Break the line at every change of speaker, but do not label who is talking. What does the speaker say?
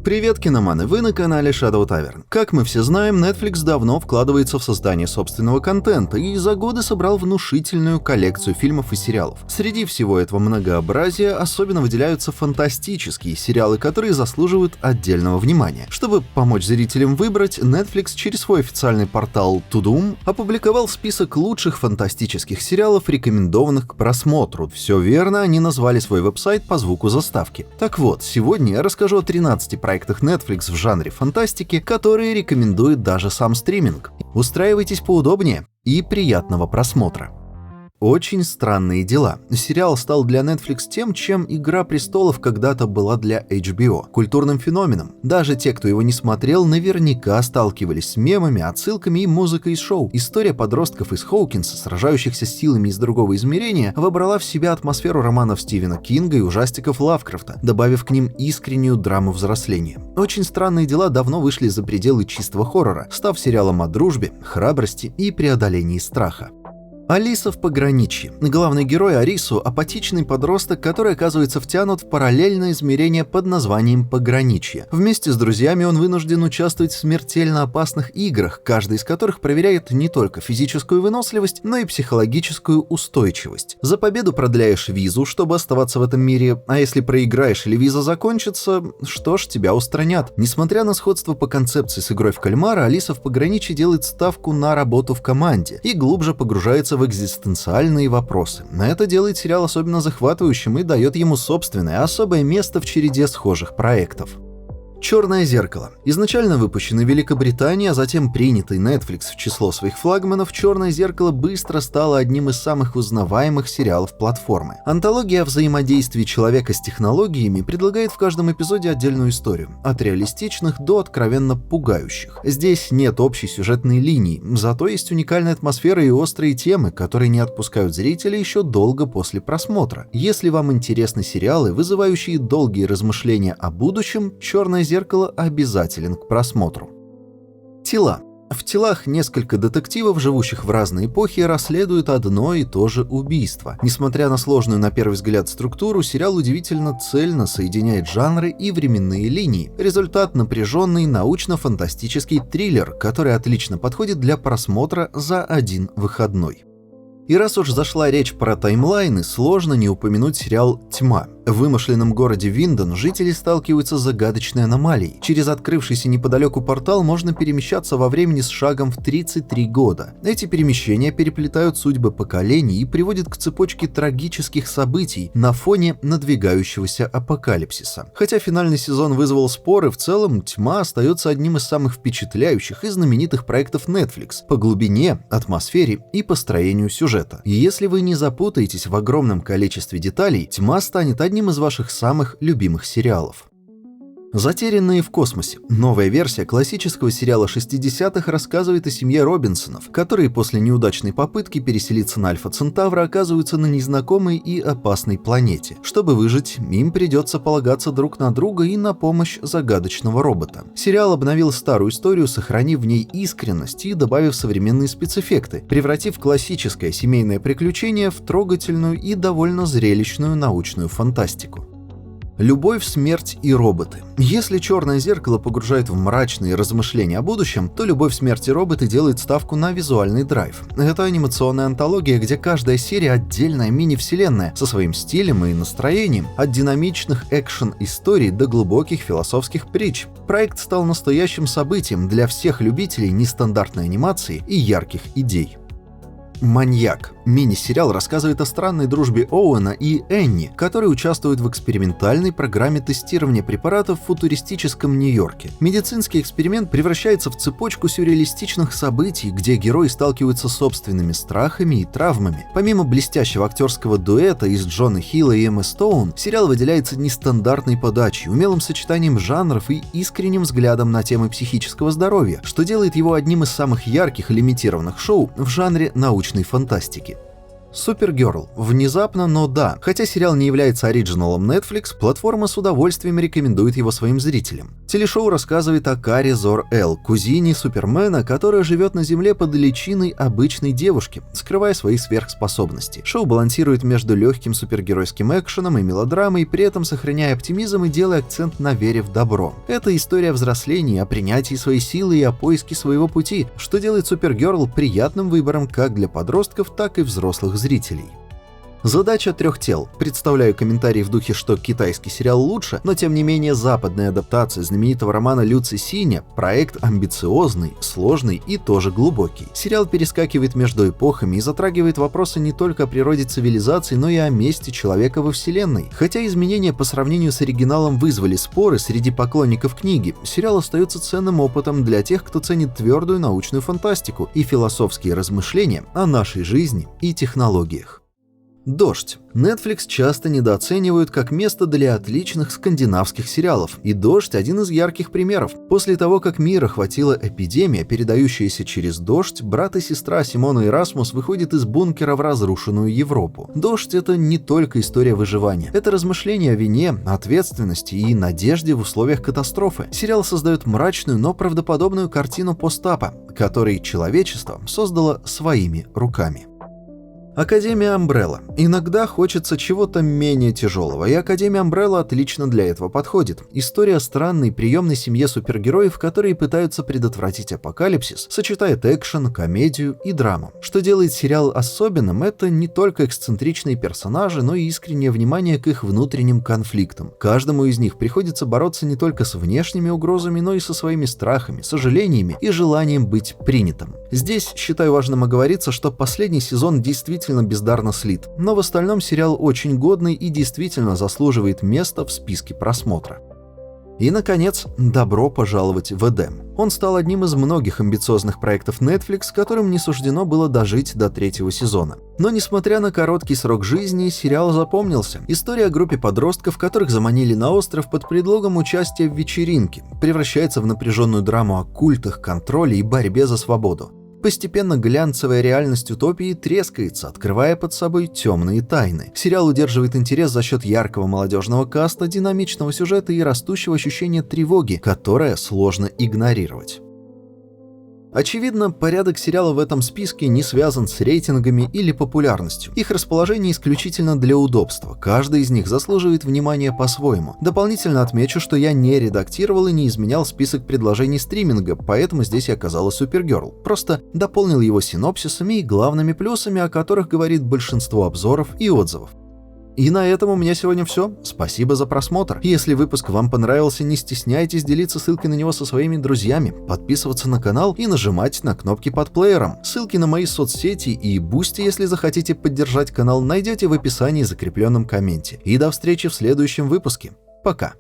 Привет, киноманы, вы на канале Shadow Tavern. Как мы все знаем, Netflix давно вкладывается в создание собственного контента и за годы собрал внушительную коллекцию фильмов и сериалов. Среди всего этого многообразия особенно выделяются фантастические сериалы, которые заслуживают отдельного внимания. Чтобы помочь зрителям выбрать, Netflix через свой официальный портал Tudum опубликовал список лучших фантастических сериалов, рекомендованных к просмотру. Все верно, они назвали свой веб-сайт по звуку заставки. Так вот, сегодня я расскажу о 13 проектах Netflix в жанре фантастики, которые рекомендует даже сам стриминг. Устраивайтесь поудобнее и приятного просмотра. Очень странные дела. Сериал стал для Netflix тем, чем «Игра престолов» когда-то была для HBO. Культурным феноменом. Даже те, кто его не смотрел, наверняка сталкивались с мемами, отсылками и музыкой из шоу. История подростков из Хоукинса, сражающихся с силами из другого измерения, вобрала в себя атмосферу романов Стивена Кинга и ужастиков Лавкрафта, добавив к ним искреннюю драму взросления. «Очень странные дела» давно вышли за пределы чистого хоррора, став сериалом о дружбе, храбрости и преодолении страха. Алиса в пограничье. Главный герой Арису – апатичный подросток, который оказывается втянут в параллельное измерение под названием пограничье. Вместе с друзьями он вынужден участвовать в смертельно опасных играх, каждый из которых проверяет не только физическую выносливость, но и психологическую устойчивость. За победу продляешь визу, чтобы оставаться в этом мире, а если проиграешь или виза закончится, что ж, тебя устранят. Несмотря на сходство по концепции с игрой в кальмара, Алиса в пограничье делает ставку на работу в команде и глубже погружается в экзистенциальные вопросы. Это делает сериал особенно захватывающим и дает ему собственное особое место в череде схожих проектов. «Черное зеркало». Изначально выпущенный в Великобритании, а затем принятый Netflix в число своих флагманов, «Черное зеркало» быстро стало одним из самых узнаваемых сериалов платформы. Антология о взаимодействии человека с технологиями предлагает в каждом эпизоде отдельную историю, от реалистичных до откровенно пугающих. Здесь нет общей сюжетной линии, зато есть уникальная атмосфера и острые темы, которые не отпускают зрителя еще долго после просмотра. Если вам интересны сериалы, вызывающие долгие размышления о будущем, «Черное зеркало» обязателен к просмотру. Тела. В «Телах» несколько детективов, живущих в разные эпохи, расследуют одно и то же убийство. Несмотря на сложную на первый взгляд структуру, сериал удивительно цельно соединяет жанры и временные линии. Результат — напряженный научно-фантастический триллер, который отлично подходит для просмотра за один выходной. И раз уж зашла речь про таймлайны, сложно не упомянуть сериал «Тьма». В вымышленном городе Виндон жители сталкиваются с загадочной аномалией. Через открывшийся неподалеку портал можно перемещаться во времени с шагом в 33 года. Эти перемещения переплетают судьбы поколений и приводят к цепочке трагических событий на фоне надвигающегося апокалипсиса. Хотя финальный сезон вызвал споры, в целом «Тьма» остается одним из самых впечатляющих и знаменитых проектов Netflix по глубине, атмосфере и построению сюжета. И если вы не запутаетесь в огромном количестве деталей, «Тьма» станет одним из ваших самых любимых сериалов. «Затерянные в космосе». Новая версия классического сериала 60-х рассказывает о семье Робинсонов, которые после неудачной попытки переселиться на Альфа Центавра оказываются на незнакомой и опасной планете. Чтобы выжить, им придется полагаться друг на друга и на помощь загадочного робота. Сериал обновил старую историю, сохранив в ней искренность и добавив современные спецэффекты, превратив классическое семейное приключение в трогательную и довольно зрелищную научную фантастику. Любовь, смерть и роботы. Если «Черное зеркало» погружает в мрачные размышления о будущем, то «Любовь, смерть и роботы» делает ставку на визуальный драйв. Это анимационная антология, где каждая серия — отдельная мини-вселенная со своим стилем и настроением, от динамичных экшен-историй до глубоких философских притч. Проект стал настоящим событием для всех любителей нестандартной анимации и ярких идей. «Маньяк». Мини-сериал рассказывает о странной дружбе Оуэна и Энни, которые участвуют в экспериментальной программе тестирования препаратов в футуристическом Нью-Йорке. Медицинский эксперимент превращается в цепочку сюрреалистичных событий, где герои сталкиваются с собственными страхами и травмами. Помимо блестящего актерского дуэта из Джона Хилла и Эммы Стоун, сериал выделяется нестандартной подачей, умелым сочетанием жанров и искренним взглядом на темы психического здоровья, что делает его одним из самых ярких и лимитированных шоу в жанре научной фантастики. Супергерл. Внезапно, но да. Хотя сериал не является оригиналом Netflix, платформа с удовольствием рекомендует его своим зрителям. Телешоу рассказывает о Каре Зор-Эл, кузине Супермена, которая живет на Земле под личиной обычной девушки, скрывая свои сверхспособности. Шоу балансирует между легким супергеройским экшеном и мелодрамой, при этом сохраняя оптимизм и делая акцент на вере в добро. Это история взросления, о принятии своей силы и о поиске своего пути, что делает Супергерл приятным выбором как для подростков, так и взрослых зрителей. Задача трех тел. Представляю комментарии в духе, что китайский сериал лучше, но тем не менее западная адаптация знаменитого романа Лю Цисиня – проект амбициозный, сложный и тоже глубокий. Сериал перескакивает между эпохами и затрагивает вопросы не только о природе цивилизации, но и о месте человека во вселенной. Хотя изменения по сравнению с оригиналом вызвали споры среди поклонников книги, сериал остается ценным опытом для тех, кто ценит твердую научную фантастику и философские размышления о нашей жизни и технологиях. «Дождь». Netflix часто недооценивают как место для отличных скандинавских сериалов, и «Дождь» — один из ярких примеров. После того, как мир охватила эпидемия, передающаяся через дождь, брат и сестра Симона и Расмус выходят из бункера в разрушенную Европу. «Дождь» — это не только история выживания. Это размышления о вине, ответственности и надежде в условиях катастрофы. Сериал создает мрачную, но правдоподобную картину постапа, который человечество создало своими руками. Академия Амбрелла. Иногда хочется чего-то менее тяжелого, и Академия Амбрелла отлично для этого подходит. История о странной приемной семье супергероев, которые пытаются предотвратить апокалипсис, сочетает экшен, комедию и драму. Что делает сериал особенным, это не только эксцентричные персонажи, но и искреннее внимание к их внутренним конфликтам. Каждому из них приходится бороться не только с внешними угрозами, но и со своими страхами, сожалениями и желанием быть принятым. Здесь считаю важным оговориться, что последний сезон действительно бездарно слит, но в остальном сериал очень годный и действительно заслуживает места в списке просмотра. И, наконец, добро пожаловать в Эдем. Он стал одним из многих амбициозных проектов Netflix, которым не суждено было дожить до третьего сезона. Но, несмотря на короткий срок жизни, сериал запомнился. История о группе подростков, которых заманили на остров под предлогом участия в вечеринке, превращается в напряженную драму о культах, контроле и борьбе за свободу. Постепенно глянцевая реальность утопии трескается, открывая под собой темные тайны. Сериал удерживает интерес за счет яркого молодежного каста, динамичного сюжета и растущего ощущения тревоги, которое сложно игнорировать. Очевидно, порядок сериала в этом списке не связан с рейтингами или популярностью. Их расположение исключительно для удобства. Каждый из них заслуживает внимания по-своему. Дополнительно отмечу, что я не редактировал и не изменял список предложений стриминга, поэтому здесь и оказалась Супергерл. Просто дополнил его синопсисами и главными плюсами, о которых говорит большинство обзоров и отзывов. И на этом у меня сегодня все. Спасибо за просмотр. Если выпуск вам понравился, не стесняйтесь делиться ссылкой на него со своими друзьями, подписываться на канал и нажимать на кнопки под плеером. Ссылки на мои соцсети и Boosty, если захотите поддержать канал, найдете в описании и закрепленном комменте. И до встречи в следующем выпуске. Пока.